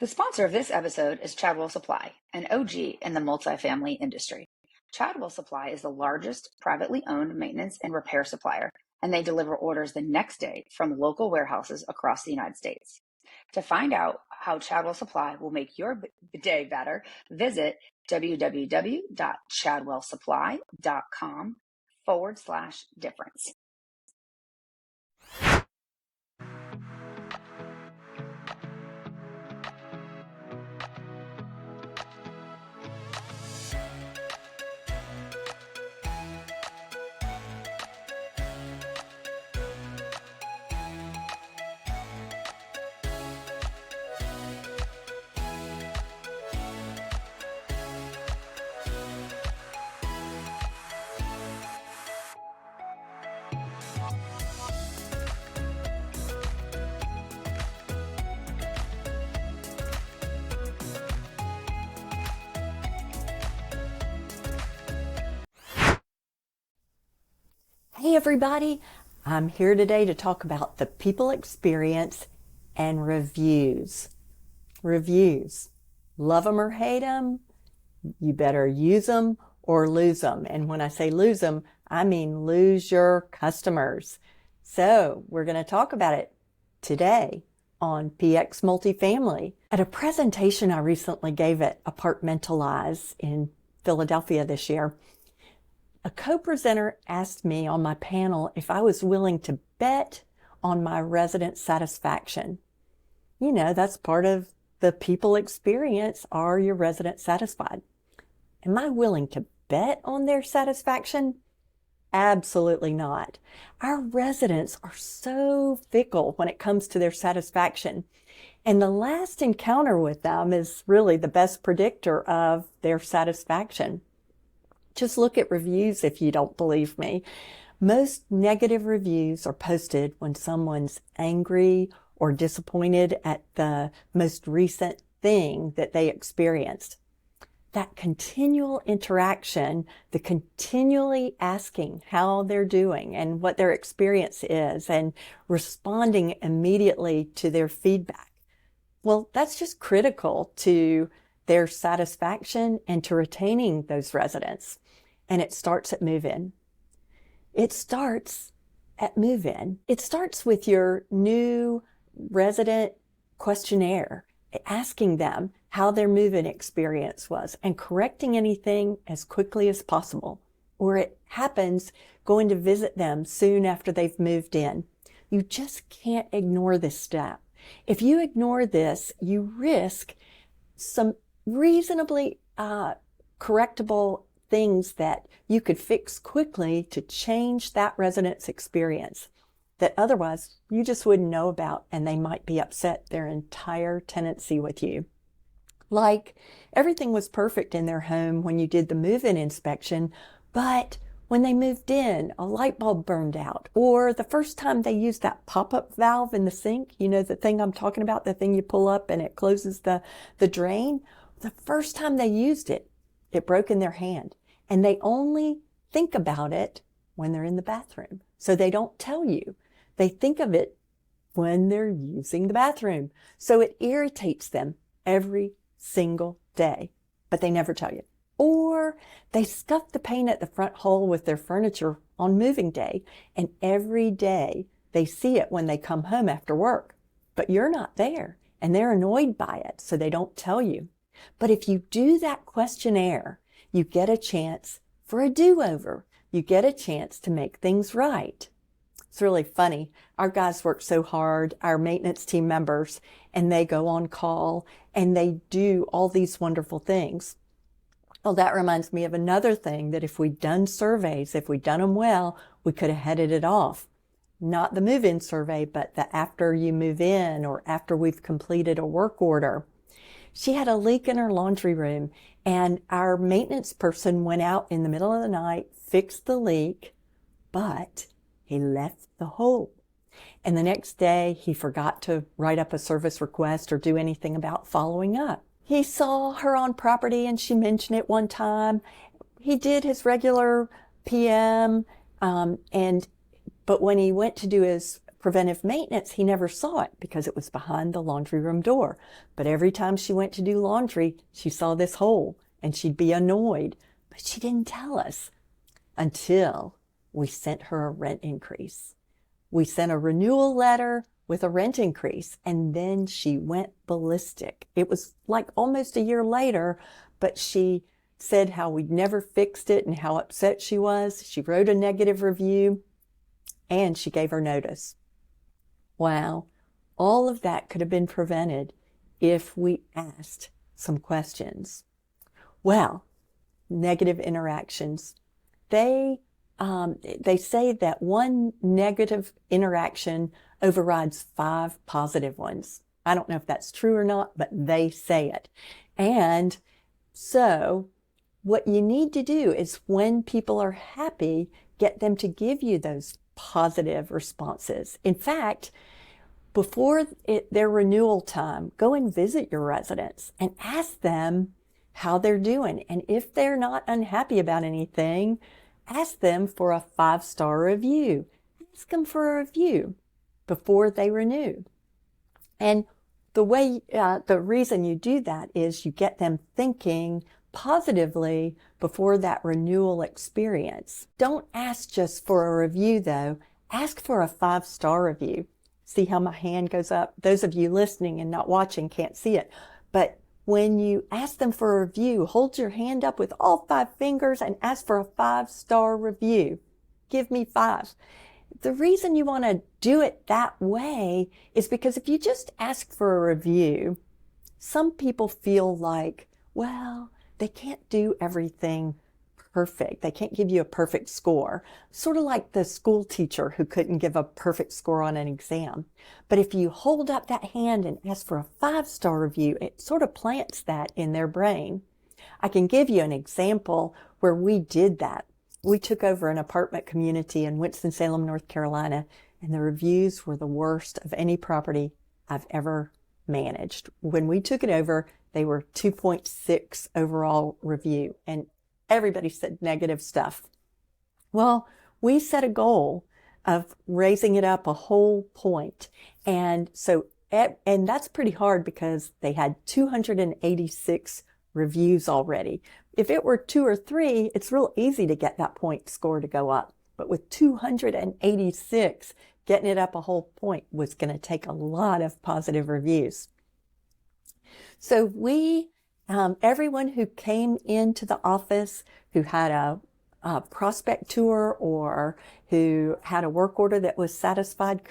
The sponsor of this episode is Chadwell Supply, an OG in the multifamily industry. Chadwell Supply is the largest privately owned maintenance and repair supplier, and they deliver orders the next day from local warehouses across the United States. To find out how Chadwell Supply will make your day better, visit www.chadwellsupply.com/difference. Hey everybody, I'm here today to talk about the people experience and reviews. Reviews. Love them or hate them, you better use them or lose them. And when I say lose them, I mean lose your customers. So we're going to talk about it today on PX Multifamily. At a presentation I recently gave at Apartmentalize in Philadelphia this year, a co-presenter asked me on my panel if I was willing to bet on my resident satisfaction. You know, that's part of the people experience. Are your residents satisfied? Am I willing to bet on their satisfaction? Absolutely not. Our residents are so fickle when it comes to their satisfaction. And the last encounter with them is really the best predictor of their satisfaction. Just look at reviews if you don't believe me. Most negative reviews are posted when someone's angry or disappointed at the most recent thing that they experienced. That continual interaction, the continually asking how they're doing and what their experience is and responding immediately to their feedback. Well, that's just critical to their satisfaction and to retaining those residents. And it starts at move-in. It starts at move-in. It starts with your new resident questionnaire, asking them how their move-in experience was and correcting anything as quickly as possible. Or it happens going to visit them soon after they've moved in. You just can't ignore this step. If you ignore this, you risk some reasonably correctable things that you could fix quickly to change that resident's experience that otherwise you just wouldn't know about, and they might be upset their entire tenancy with you. Like everything was perfect in their home when you did the move-in inspection, but when they moved in, a light bulb burned out, or the first time they used that pop-up valve in the sink, you know, the thing I'm talking about, the thing you pull up and it closes the drain. The first time they used it, it broke in their hand. And they only think about it when they're in the bathroom. So they don't tell you. They think of it when they're using the bathroom. So it irritates them every single day, but they never tell you. Or they scuff the paint at the front hole with their furniture on moving day, and every day they see it when they come home after work. But you're not there, and they're annoyed by it, so they don't tell you. But if you do that questionnaire, you get a chance for a do-over. You get a chance to make things right. It's really funny. Our guys work so hard, our maintenance team members, and they go on call and they do all these wonderful things. Well, that reminds me of another thing, that if we'd done surveys, if we'd done them well, we could have headed it off. Not the move-in survey, but the after you move in or after we've completed a work order. She had a leak in her laundry room, and our maintenance person went out in the middle of the night, fixed the leak, but he left the hole. And the next day, he forgot to write up a service request or do anything about following up. He saw her on property and she mentioned it one time. He did his regular PM, but when he went to do his preventive maintenance, he never saw it because it was behind the laundry room door. But every time she went to do laundry, she saw this hole and she'd be annoyed. But she didn't tell us until we sent her a rent increase. We sent a renewal letter with a rent increase, and then she went ballistic. It was like almost a year later, but she said how we'd never fixed it and how upset she was. She wrote a negative review, and she gave her notice. Wow, all of that could have been prevented if we asked some questions. Well, negative interactions. They say that one negative interaction overrides 5 positive ones. I don't know if that's true or not, but they say it. And so what you need to do is when people are happy, get them to give you those positive responses. In fact, before their renewal time, go and visit your residents and ask them how they're doing. And if they're not unhappy about anything, ask them for a 5-star review. Ask them for a review before they renew. And the reason you do that is you get them thinking positively before that renewal experience. Don't ask just for a review though. Ask for a 5-star review. See how my hand goes up? Those of you listening and not watching can't see it. But when you ask them for a review, hold your hand up with all 5 fingers and ask for a 5-star review. Give me 5. The reason you want to do it that way is because if you just ask for a review, some people feel like, well, they can't do everything perfect. They can't give you a perfect score. Sort of like the school teacher who couldn't give a perfect score on an exam. But if you hold up that hand and ask for a 5-star review, it sort of plants that in their brain. I can give you an example where we did that. We took over an apartment community in Winston-Salem, North Carolina, and the reviews were the worst of any property I've ever managed. When we took it over, they were 2.6 overall review, and everybody said negative stuff. Well, we set a goal of raising it up a whole point. And that's pretty hard because they had 286 reviews already. If it were 2 or 3, it's real easy to get that point score to go up. But with 286, getting it up a whole point was going to take a lot of positive reviews. So everyone who came into the office who had a prospect tour or who had a work order that was satisfied,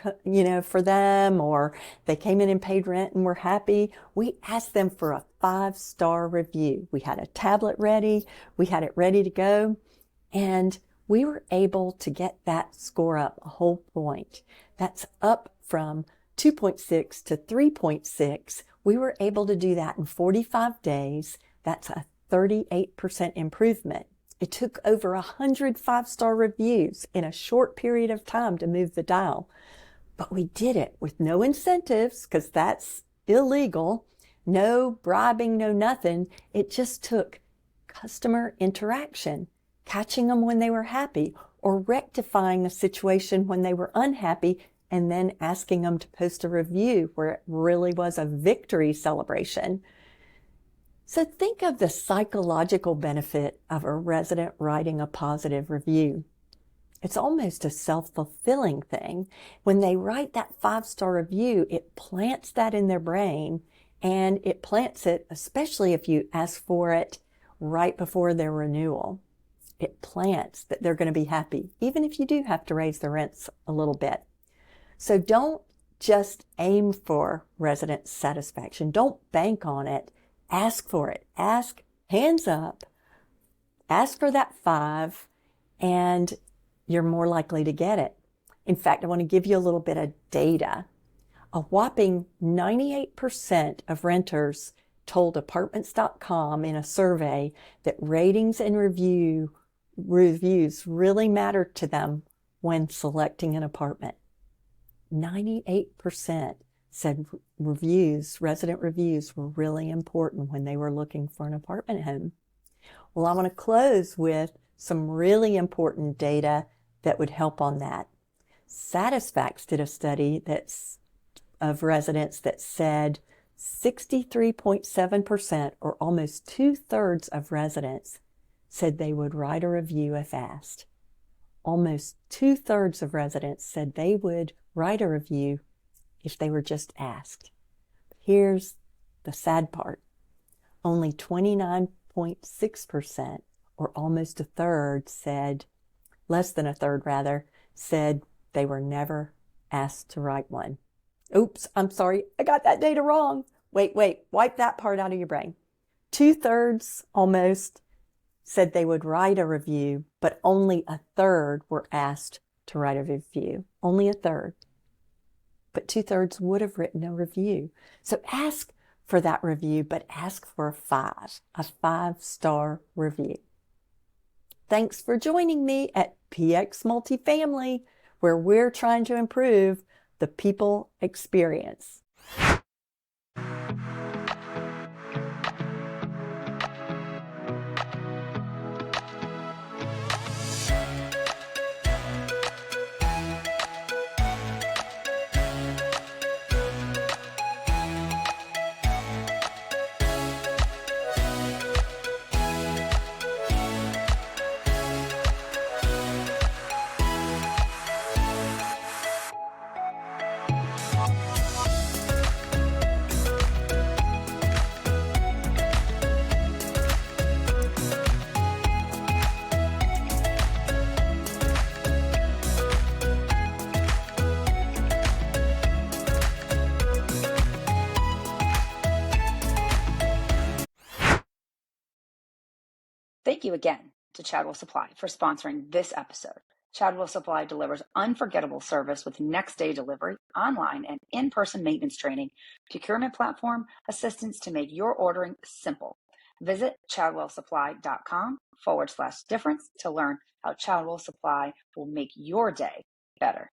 for them, or they came in and paid rent and were happy, we asked them for a 5-star review. We had a tablet ready. We had it ready to go. And we were able to get that score up a whole point. That's up from 2.6 to 3.6. We were able to do that in 45 days. That's a 38% improvement. It took over 100 5-star reviews in a short period of time to move the dial. But we did it with no incentives, because that's illegal. No bribing, no nothing. It just took customer interaction, catching them when they were happy, or rectifying a situation when they were unhappy, and then asking them to post a review where it really was a victory celebration. So think of the psychological benefit of a resident writing a positive review. It's almost a self-fulfilling thing. When they write that 5-star review, it plants that in their brain, and it plants it, especially if you ask for it right before their renewal. It plants that they're going to be happy, even if you do have to raise the rents a little bit. So don't just aim for resident satisfaction. Don't bank on it. Ask for it. Ask, hands up. Ask for that 5, and you're more likely to get it. In fact, I want to give you a little bit of data. A whopping 98% of renters told Apartments.com in a survey that ratings and reviews really mattered to them when selecting an apartment. 98% said resident reviews were really important when they were looking for an apartment home. Well, I want to close with some really important data that would help on that. Satisfax did a study of residents that said 63.7%, or almost 2/3 of residents, said they would write a review if asked. Almost 2/3 of residents said they would write a review if they were just asked. Here's the sad part. Only 29.6%, or almost a third, less than a third rather, said they were never asked to write one. Oops, I'm sorry, I got that data wrong. Wait, wipe that part out of your brain. 2/3 almost said they would write a review, but only a third were asked to write a review. Only a third. But 2/3 would have written a review. So ask for that review, but ask for a 5-star review. Thanks for joining me at PX Multifamily, where we're trying to improve the people experience. Thank you again to Chadwell Supply for sponsoring this episode. Chadwell Supply delivers unforgettable service with next-day delivery, online and in-person maintenance training, procurement platform, assistance to make your ordering simple. Visit chadwellsupply.com/difference to learn how Chadwell Supply will make your day better.